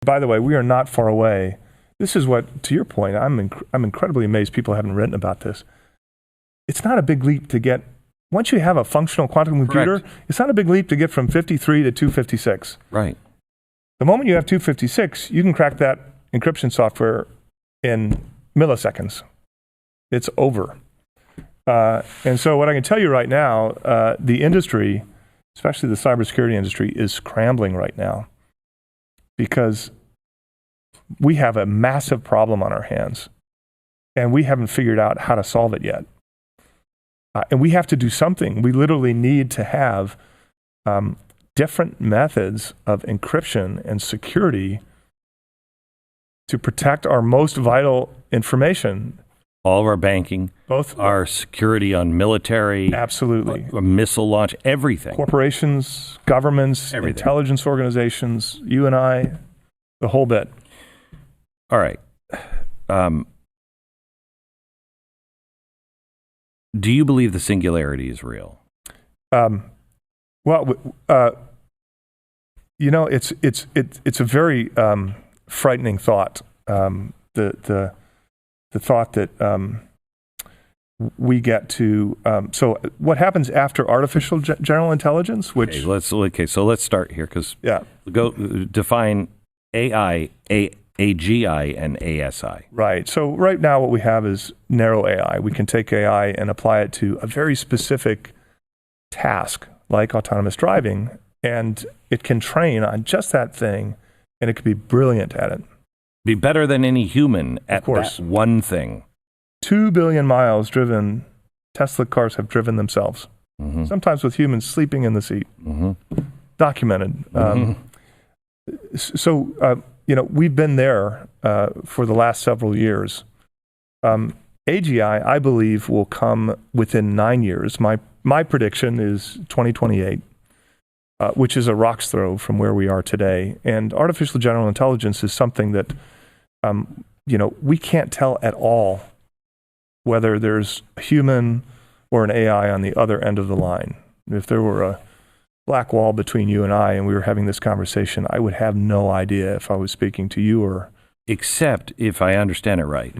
By the way, we are not far away. This is what, to your point, I'm incredibly amazed people haven't written about this. It's not a big leap to get, once you have a functional quantum computer, Correct. It's not a big leap to get from 53 to 256. Right. The moment you have 256, you can crack that encryption software in milliseconds. It's over. And so what I can tell you right now, the industry, especially the cybersecurity industry, is scrambling right now because we have a massive problem on our hands and we haven't figured out how to solve it yet. And we have to do something. We literally need to have different methods of encryption and security to protect our most vital information. All of our banking, both our security on military, absolutely, missile launch, everything. Corporations, governments, everything. Intelligence organizations, you and I, the whole bit. All right. Do you believe the singularity is real? Well, you know, it's a very frightening thought. The thought that we get to. So, what happens after artificial general intelligence? Which so let's start here because go define AI, AGI, and ASI. Right. So right now, what we have is narrow AI. We can take AI and apply it to a very specific task, like autonomous driving, and it can train on just that thing, and it could be brilliant at it. Be better than any human at that one thing. 2 billion miles driven, Tesla cars have driven themselves, sometimes with humans sleeping in the seat. Documented. So, you know, we've been there for the last several years. AGI, I believe, will come within 9 years. My prediction is 2028, which is a rock's throw from where we are today. And artificial general intelligence is something that, you know, we can't tell at all whether there's a human or an AI on the other end of the line. If there were a black wall between you and I and we were having this conversation, I would have no idea if I was speaking to you or... Except, if I understand it right,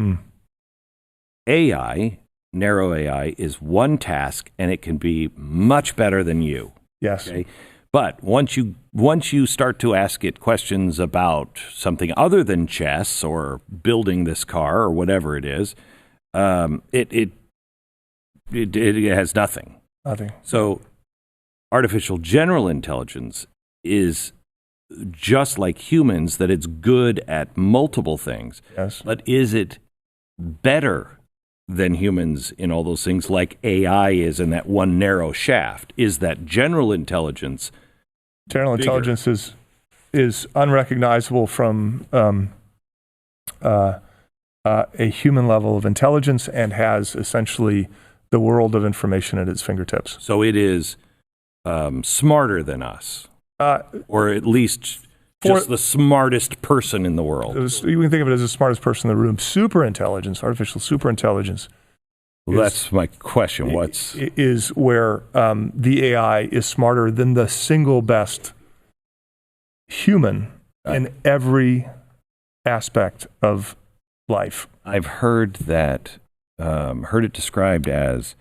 AI, narrow AI, is one task and it can be much better than you. Yes. Okay? But once you start to ask it questions about something other than chess or building this car or whatever it is, it has nothing. Nothing. So artificial general intelligence is just like humans, that it's good at multiple things. Yes. But is it better than humans in all those things like AI is in that one narrow shaft? Is that general intelligence General bigger? Intelligence is unrecognizable from a human level of intelligence and has essentially the world of information at its fingertips. So it is smarter than us, or at least just the smartest person in the world. You can think of it as the smartest person in the room. Superintelligence, artificial superintelligence. Well, that's my question. Is where the AI is smarter than the single best human in every aspect of life. I've heard that, heard it described as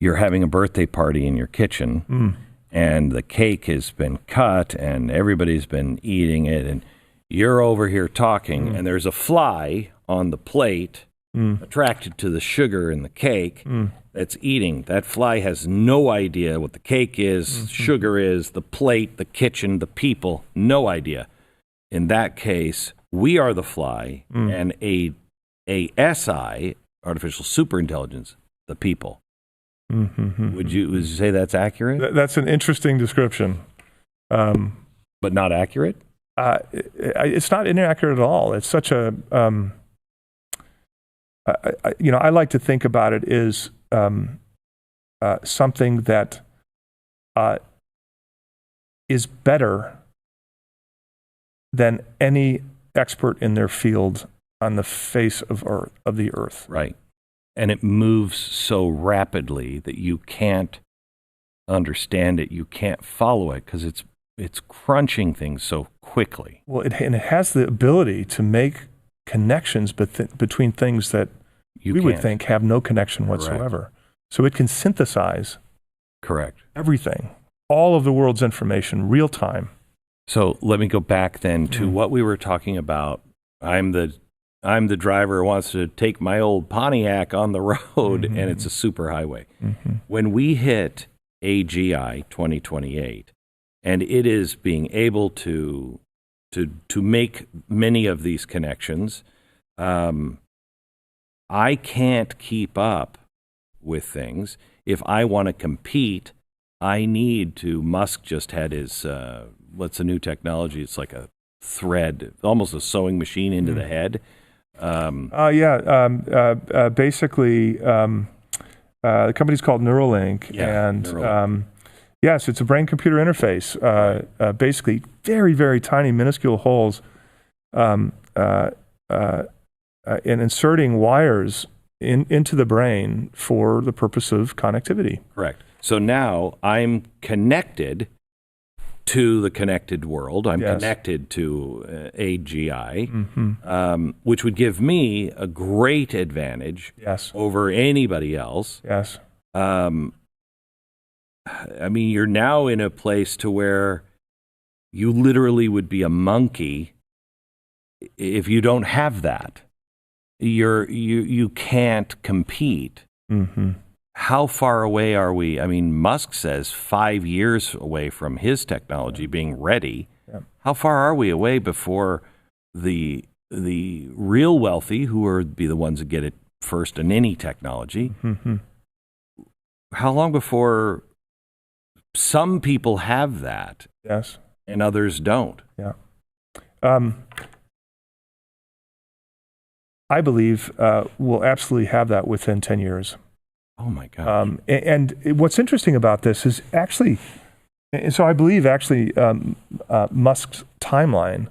you're having a birthday party in your kitchen, and the cake has been cut, and everybody's been eating it, and you're over here talking, and there's a fly on the plate attracted to the sugar in the cake that's eating. That fly has no idea what the cake is, sugar is, the plate, the kitchen, the people, no idea. In that case, we are the fly, and a SI, artificial superintelligence, the people. Would you say that's accurate? That's an interesting description. But not accurate? It's not inaccurate at all. It's such a... I like to think about it as something that is better than any expert in their field on the face of the earth. Right. And it moves so rapidly that you can't understand it, you can't follow it, because it's it's crunching things so quickly. Well, and it has the ability to make connections between things that we would think have no connection whatsoever. Correct. So it can synthesize everything, all of the world's information, real time. So let me go back then to what we were talking about. I'm the driver who wants to take my old Pontiac on the road, and it's a superhighway. When we hit AGI 2028, and it is being able to make many of these connections, I can't keep up with things. If I want to compete, I need to. Musk just had his what's a new technology? It's like a thread, almost a sewing machine into the head. Basically, the company's called Neuralink, and Neuralink. Yes, it's a brain-computer interface. Basically, very, very tiny, minuscule holes, and inserting wires into the brain for the purpose of connectivity. Correct. So now I'm connected to the connected world. I'm connected to AGI, which would give me a great advantage over anybody else. Yes. I mean, you're now in a place to where you literally would be a monkey if you don't have that. You can't compete. How far away are we? I mean, Musk says 5 years away from his technology being ready. How far are we away before the real wealthy, who are be the ones that get it first in any technology? How long before some people have that? Yes. And others don't. Yeah. I believe we'll absolutely have that within 10 years. Oh, my God. And what's interesting about this is actually, so I believe actually Musk's timeline,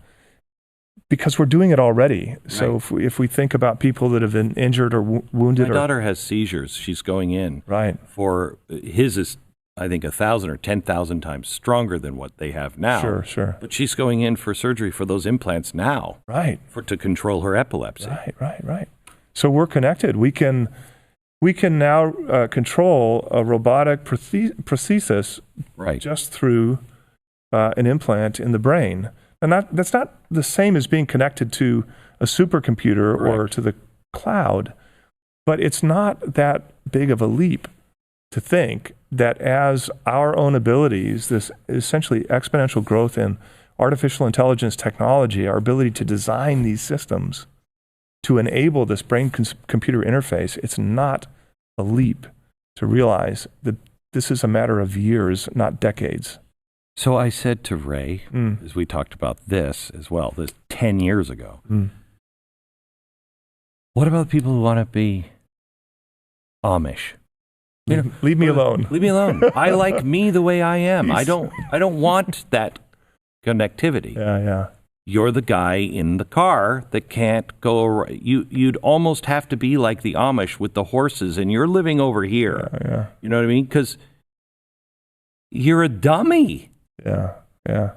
because we're doing it already. So if we think about people that have been injured or wounded. My daughter has seizures. She's going in. For his is, I think, 1,000 or 10,000 times stronger than what they have now. Sure. But she's going in for surgery for those implants now. To control her epilepsy. Right. So we're connected. We can now control a robotic prosthesis just through an implant in the brain. And that's not the same as being connected to a supercomputer or to the cloud, but it's not that big of a leap to think that as our own abilities, this essentially exponential growth in artificial intelligence technology, our ability to design these systems to enable this brain-computer interface, it's not a leap to realize that this is a matter of years, not decades. So I said to Ray, as we talked about this as well, this 10 years ago, what about the people who want to be Amish? Leave me alone. Leave me alone. I like me the way I am. I don't want that connectivity. Yeah. You're the guy in the car that can't go around. You'd almost have to be like the Amish with the horses, and you're living over here. Yeah. You know what I mean? Because you're a dummy. Yeah.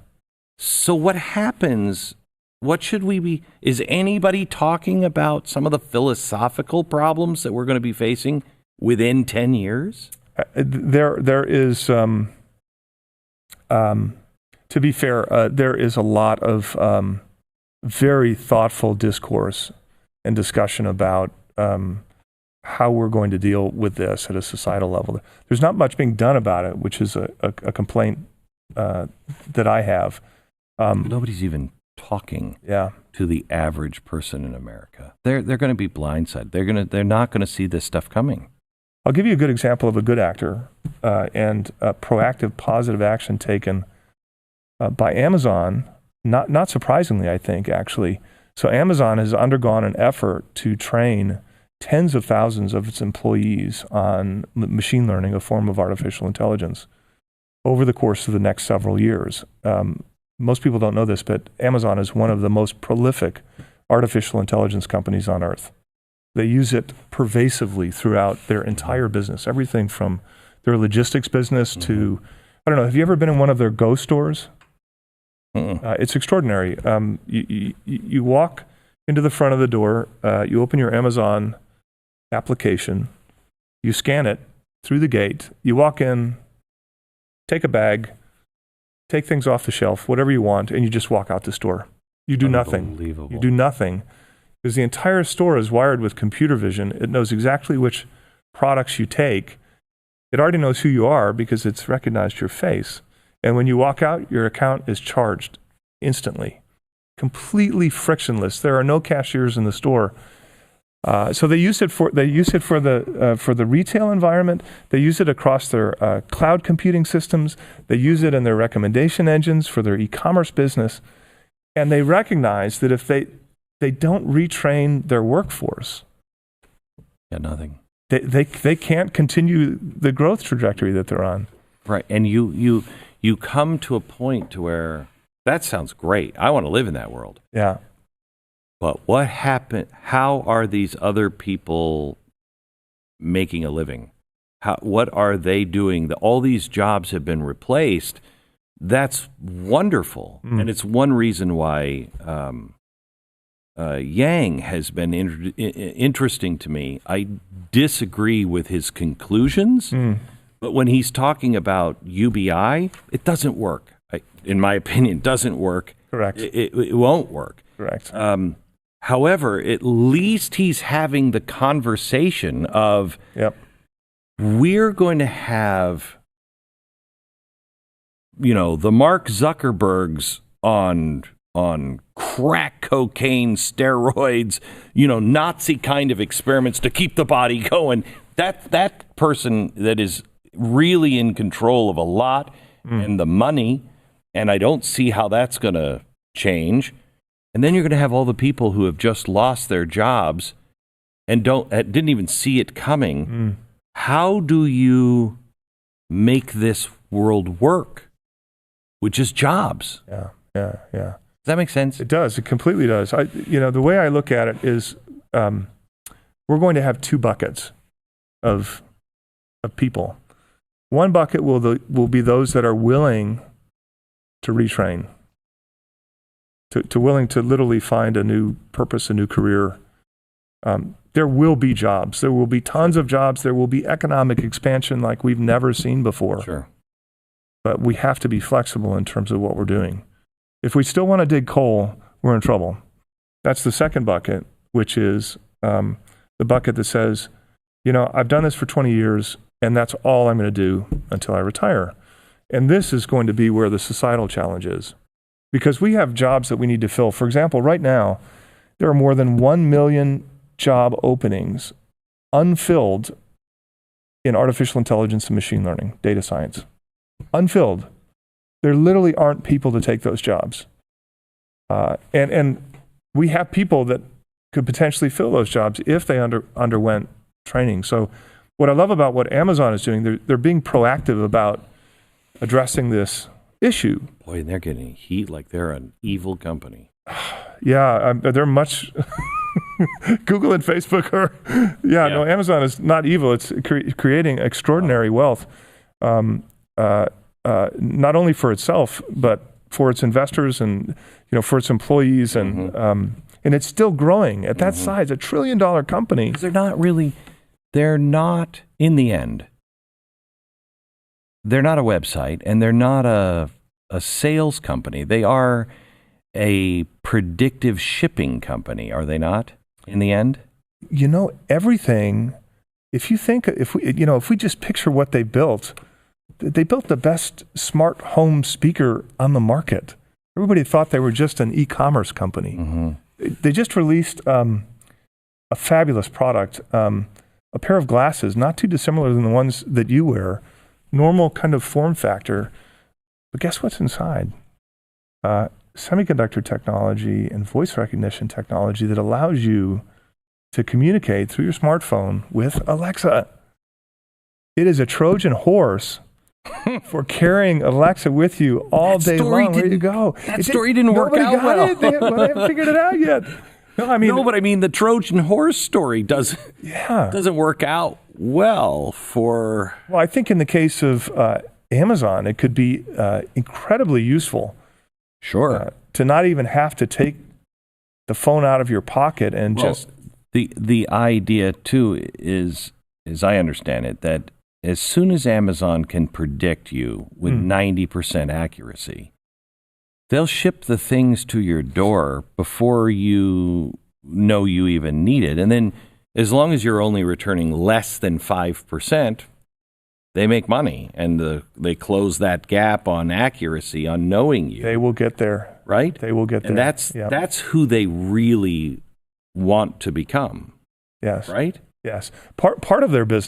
So what happens? What should we be? Is anybody talking about some of the philosophical problems that we're going to be facing within 10 years? There is, to be fair, there is a lot of very thoughtful discourse and discussion about how we're going to deal with this at a societal level. There's not much being done about it, which is a complaint that I have. Nobody's even talking to the average person in America. They're going to be blindsided. They're not going to see this stuff coming. I'll give you a good example of a good actor and proactive, positive action taken by Amazon. Not surprisingly, I think, actually. So Amazon has undergone an effort to train tens of thousands of its employees on machine learning, a form of artificial intelligence, over the course of the next several years. Most people don't know this, but Amazon is one of the most prolific artificial intelligence companies on earth. They use it pervasively throughout their entire business, everything from their logistics business to, I don't know, have you ever been in one of their Go stores? It's extraordinary. You walk into the front of the door, you open your Amazon application, you scan it through the gate, you walk in, take a bag, take things off the shelf, whatever you want, and you just walk out the store. You do nothing. You do nothing. Because the entire store is wired with computer vision. It knows exactly which products you take. It already knows who you are because it's recognized your face. And when you walk out, your account is charged instantly. Completely frictionless. There are no cashiers in the store. So they use it for the retail environment. They use it across their cloud computing systems. They use it in their recommendation engines for their e-commerce business. And they recognize that if they don't retrain their workforce, nothing. They can't continue the growth trajectory that they're on. Right, and you come to a point to where that sounds great. I want to live in that world. Yeah. But what happened? How are these other people making a living? What are they doing? All these jobs have been replaced. That's wonderful, and it's one reason why Yang has been interesting to me. I disagree with his conclusions, but when he's talking about UBI, it doesn't work. In my opinion, it doesn't work. Correct. It won't work. Correct. However, at least he's having the conversation of, we're going to have, the Mark Zuckerbergs on crack cocaine, steroids, Nazi kind of experiments to keep the body going. That person that is really in control of a lot and the money, and I don't see how that's going to change. And then you're going to have all the people who have just lost their jobs and didn't even see it coming. How do you make this world work? Which is jobs. Yeah. Does that make sense? It does. It completely does. The way I look at it is, we're going to have two buckets of people. One bucket will be those that are willing to retrain, to willing to literally find a new purpose, a new career. There will be jobs. There will be tons of jobs. There will be economic expansion like we've never seen before. Sure. But we have to be flexible in terms of what we're doing. If we still want to dig coal, we're in trouble. That's the second bucket, which is the bucket that says, I've done this for 20 years, and that's all I'm going to do until I retire. And this is going to be where the societal challenge is. Because we have jobs that we need to fill. For example, right now, there are more than 1 million job openings unfilled in artificial intelligence and machine learning, data science. Unfilled. There literally aren't people to take those jobs. And we have people that could potentially fill those jobs if they underwent training. So what I love about what Amazon is doing, they're being proactive about addressing this issue. Boy, and they're getting heat like they're an evil company. Yeah, they're much... Google and Facebook are... No, Amazon is not evil. It's creating extraordinary wealth. Not only for itself, but for its investors and for its employees, and it's still growing at that size, $1 trillion company. They're not in the end. They're not a website, and they're not a sales company. They are a predictive shipping company, are they not? In the end, everything. If we just picture what they built. They built the best smart home speaker on the market. Everybody thought they were just an e-commerce company. They just released a fabulous product, a pair of glasses, not too dissimilar than the ones that you wear, normal kind of form factor. But guess what's inside? Semiconductor technology and voice recognition technology that allows you to communicate through your smartphone with Alexa. It is a Trojan horse for carrying Alexa with you all day long. Where you go? That story didn't work out well. They haven't figured it out yet. No, but the Trojan horse story doesn't work out well for... Well, I think in the case of Amazon, it could be incredibly useful. Sure. To not even have to take the phone out of your pocket and just the idea too is, as I understand it, that as soon as Amazon can predict you with 90% accuracy, they'll ship the things to your door before you know you even need it. And then as long as you're only returning less than 5%, they make money, and they close that gap on accuracy, on knowing you. They will get there. Right? They will get there. And that's who they really want to become. Yes. Right? Yes. Part of their business